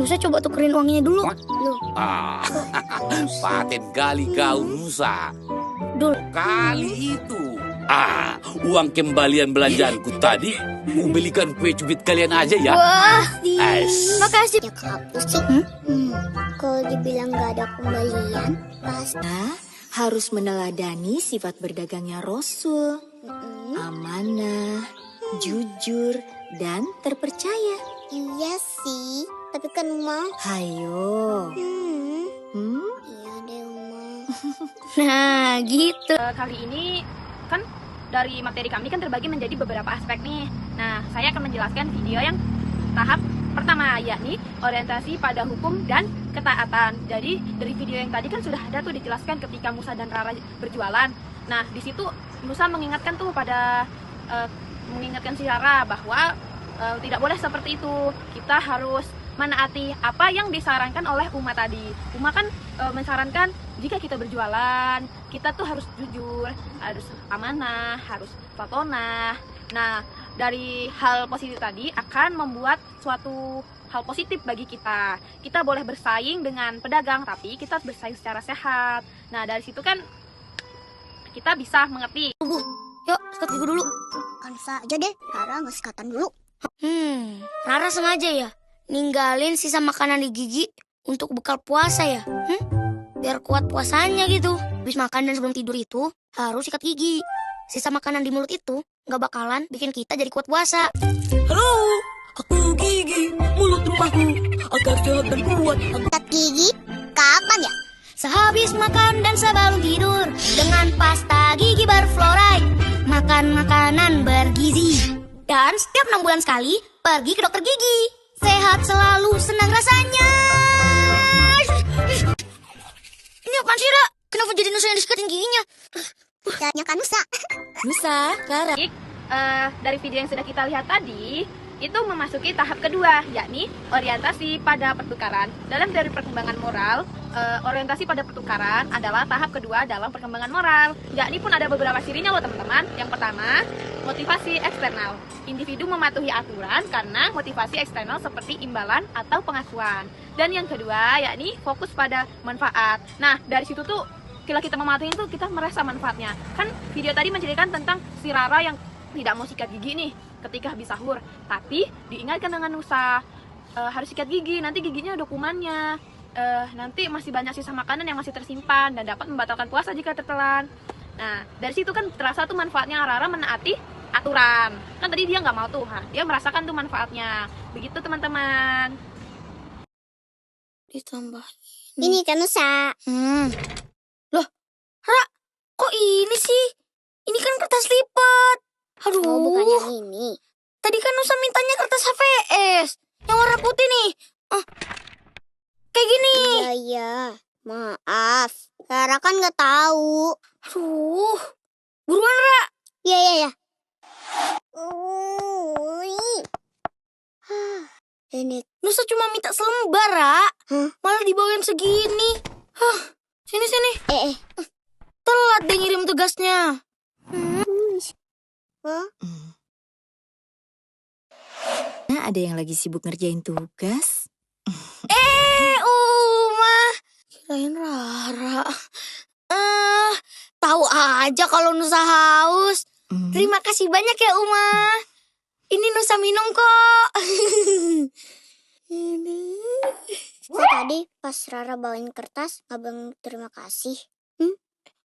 Nusa coba tukerin uangnya dulu. Loh, Ah, paten kali kau Nusa. Dul. Kali itu. Uang kembalian belanjaanku tadi, ku belikan kue cubit kalian aja ya. Wah, makasih. Ya kapus sih. Kalau dibilang gak ada kembalian, pasti. Harus meneladani sifat berdagangnya Rasul. Amanah, jujur, dan terpercaya. Iya sih, tapi kan Uma. Hayo. Iya deh Uma. nah gitu. Kali ini kan dari materi kami kan terbagi menjadi beberapa aspek nih. Nah, saya akan menjelaskan video yang tahap pertama, yakni orientasi pada hukum dan ketaatan. Jadi dari video yang tadi kan sudah ada tuh dijelaskan ketika Musa dan Rara berjualan. Nah, di situ Musa mengingatkan tuh pada mengingatkan si Rara bahwa tidak boleh seperti itu. Kita harus menaati apa yang disarankan oleh Uma tadi. Uma kan mensarankan jika kita berjualan, kita tuh harus jujur, harus amanah, harus fatonah. Nah, dari hal positif tadi akan membuat suatu hal positif bagi kita. Kita boleh bersaing dengan pedagang, tapi kita harus bersaing secara sehat. Nah, dari situ kan kita bisa mengerti. Yuk, sikat gigi dulu. Kan saja deh, Rara nggak sikatan dulu. Rara sengaja ya ninggalin sisa makanan di gigi untuk bekal puasa ya. Biar kuat puasanya gitu. Habis makan dan sebelum tidur itu harus sikat gigi. Sisa makanan di mulut itu nggak bakalan bikin kita jadi kuat puasa. Halo, aku Gigi, mulut rumahku agar sehat dan kuat. Sikat gigi, kapan ya? Sehabis makan dan sebelum tidur dengan pasta gigi berfluoride. Makan makanan bergizi. Dan setiap 6 bulan sekali pergi ke dokter gigi. Sehat selalu, senang rasanya. Ini apaan sih, Ra? Kenapa jadi Nusa yang disikatin giginya? Caranya kan Nusa. Nusa, Rara. Dari video yang sudah kita lihat tadi, itu memasuki tahap kedua, yakni orientasi pada pertukaran. Dalam dari perkembangan moral, orientasi pada pertukaran adalah tahap kedua dalam perkembangan moral. Yakni pun ada beberapa cirinya loh teman-teman. Yang pertama, motivasi eksternal. Individu mematuhi aturan karena motivasi eksternal seperti imbalan atau pengakuan. Dan yang kedua, yakni fokus pada manfaat. Nah, dari situ tuh kalau kita mematuhi itu kita merasa manfaatnya. Kan video tadi menceritakan tentang si Rara yang tidak mau sikat gigi nih ketika habis sahur, tapi diingatkan dengan Nusa harus sikat gigi, nanti giginya ada kumannya, nanti masih banyak sisa makanan yang masih tersimpan dan dapat membatalkan puasa jika tertelan. Nah, dari situ kan terasa tuh manfaatnya Rara menaati aturan. Kan tadi dia nggak mau tuh, dia merasakan tuh manfaatnya. Begitu teman-teman. Ditambah Ini kan Nusa. Loh, Ra, kok ini sih? Ini kan kertas lipat. Aduh, Oh, bukan yang ini. tadi kan Nusa mintanya kertas HVS yang warna putih nih. Kayak gini. Iya. Maaf. Rara kan nggak tahu. Aduh, buruan Ra. Iya. Ini Nusa cuma minta selembar, Ra. Malah dibawain segini. Sini. Telat deh ngirim tugasnya. Nah, ada yang lagi sibuk ngerjain tugas. Uma. Kirain Rara. Tahu aja kalau Nusa haus. Terima kasih banyak ya, Uma. Ini Nusa minum kok. tadi pas Rara bawain kertas nggak bilang terima kasih.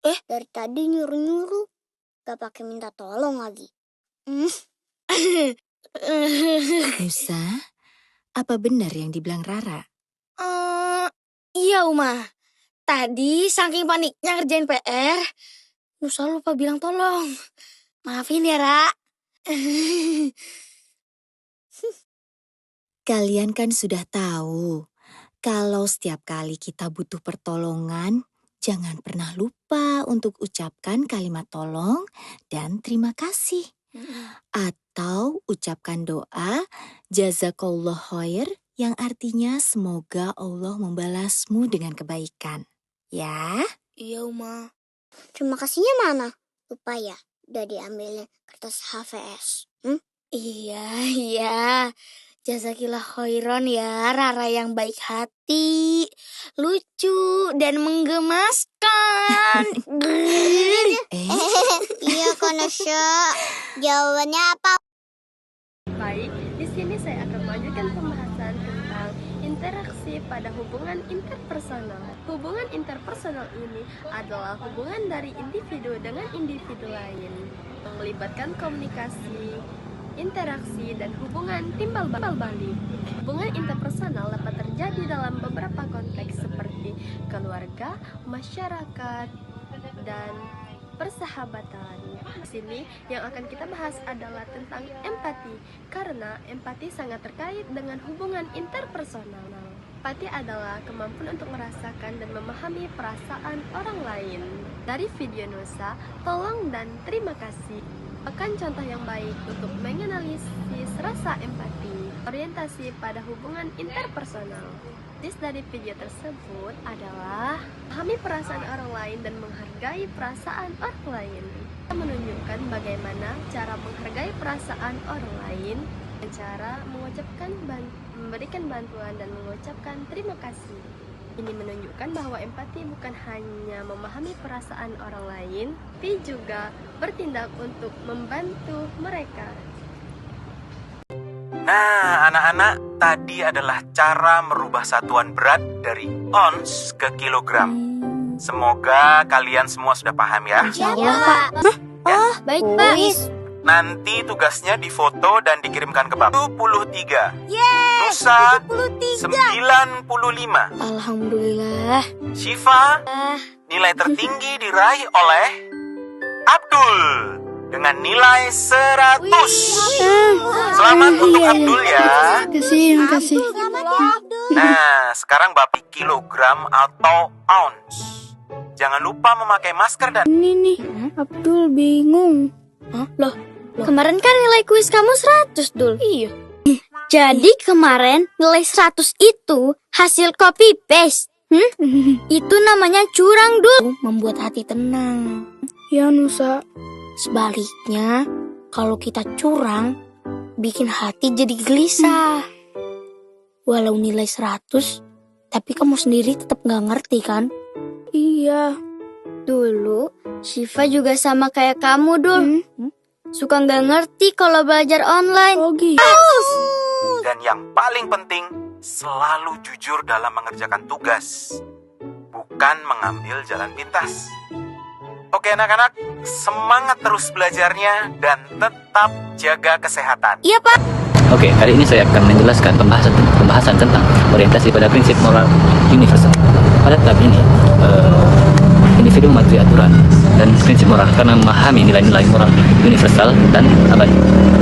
Dari tadi nyuruh-nyuruh, gak pakai minta tolong lagi. Nusa, apa benar yang dibilang Rara? Iya, Uma. Tadi saking paniknya ngerjain PR, Nusa lupa bilang tolong. Maafin ya, Ra. Kalian kan sudah tahu, kalau setiap kali kita butuh pertolongan, jangan pernah lupa untuk ucapkan kalimat tolong dan terima kasih. Atau ucapkan doa, jazakallah khair, yang artinya semoga Allah membalasmu dengan kebaikan. Ya? Iya, Uma. Terima kasihnya mana? Lupa ya, udah diambilnya kertas HVS. Iya. Jazakillah khairon ya, Rara yang baik hati, lucu, dan menggemaskan. Iya, Konosho. Jawabannya apa? Baik, di sini saya akan melanjutkan pembahasan tentang interaksi pada hubungan interpersonal. Hubungan interpersonal ini adalah hubungan dari individu dengan individu lain, melibatkan komunikasi, interaksi, dan hubungan timbal balik. Hubungan interpersonal dapat terjadi dalam beberapa konteks seperti keluarga, masyarakat, dan persahabatan. Di sini yang akan kita bahas adalah tentang empati, karena empati sangat terkait dengan hubungan interpersonal. Empati adalah kemampuan untuk merasakan dan memahami perasaan orang lain. Dari video Nusa, tolong dan terima kasih. Akan contoh yang baik untuk menganalisis rasa empati, orientasi pada hubungan interpersonal. Tips dari video tersebut adalah memahami perasaan orang lain dan menghargai perasaan orang lain. Kita menunjukkan bagaimana cara menghargai perasaan orang lain dengan cara memberikan bantuan dan mengucapkan terima kasih. Ini menunjukkan bahwa empati bukan hanya memahami perasaan orang lain, tapi juga bertindak untuk membantu mereka. Nah, anak-anak, tadi adalah cara merubah satuan berat dari ons ke kilogram. Semoga kalian semua sudah paham ya. Iya, Pak. Baik, Pak. Nanti tugasnya difoto dan dikirimkan ke Bapak. 73. Nusa 95. Alhamdulillah. Syifa, nilai tertinggi diraih oleh Abdul dengan nilai 100. Selamat untuk Abdul ya. Makasih. Nah, sekarang Bapak kilogram atau ounce. Jangan lupa memakai masker dan Abdul bingung. Loh, kemarin kan nilai kuis kamu 100, Dul. Iya. Jadi kemarin nilai 100 itu hasil copy paste. Itu namanya curang, Dul. Membuat hati tenang. Ya, Nusa. Sebaliknya, kalau kita curang, bikin hati jadi gelisah. Walau nilai 100, tapi kamu sendiri tetap gak ngerti kan? Iya. Dulu, Syifa juga sama kayak kamu, Dul. Suka gak ngerti kalau belajar online. Oh gitu. Dan yang paling penting, selalu jujur dalam mengerjakan tugas, bukan mengambil jalan pintas. Oke anak-anak, semangat terus belajarnya dan tetap jaga kesehatan. Iya, Pak. Oke, kali ini saya akan menjelaskan pembahasan tentang orientasi pada prinsip moral universal. Pada tahap ini, individu mematuhi aturan dan prinsip moral karena memahami nilai-nilai moral universal dan abadi.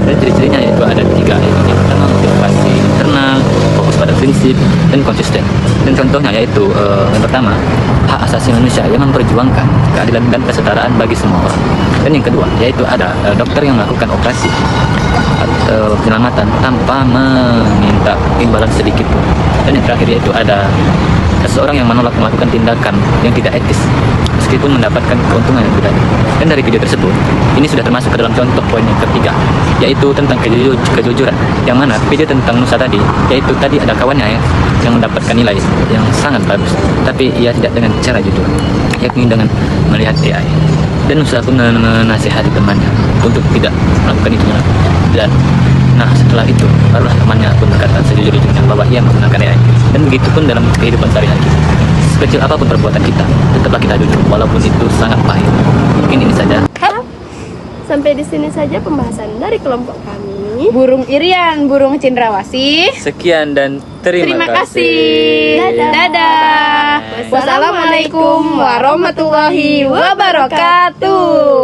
Dan ciri-cirinya yaitu ada 3, yaitu yang pertama motivasi internal, fokus pada prinsip, dan konsisten. Dan contohnya yaitu yang pertama, hak asasi manusia yang memperjuangkan keadilan dan kesetaraan bagi semua orang. Dan yang kedua, yaitu ada dokter yang melakukan operasi atau penyelamatan tanpa meminta imbalan sedikit pun. Dan yang terakhir yaitu ada seseorang yang menolak melakukan tindakan yang tidak etis meskipun mendapatkan keuntungan yang tidak. Dan dari video tersebut, ini sudah termasuk ke dalam contoh poin yang ketiga, yaitu tentang kejujuran, yang mana video tentang Nusa tadi, yaitu tadi ada kawannya yang mendapatkan nilai yang sangat bagus, tapi ia tidak dengan cara jujur, yakni dengan melihat AI. Dan Nusa pun menasihati temannya untuk tidak melakukan itu. Dan nah setelah itu barulah temannya pun berkata sejujur-jujurnya bahwa ia menggunakan AI. Dan begitu pun dalam kehidupan sehari-hari. Sekecil apapun perbuatan kita, tetaplah kita jujur walaupun itu sangat pahit. Mungkin ini saja. Sampai di sini saja pembahasan dari kelompok kami. Burung Irian, burung cendrawasih. Sekian dan Terima kasih. Dadah. Wassalamualaikum warahmatullahi wabarakatuh.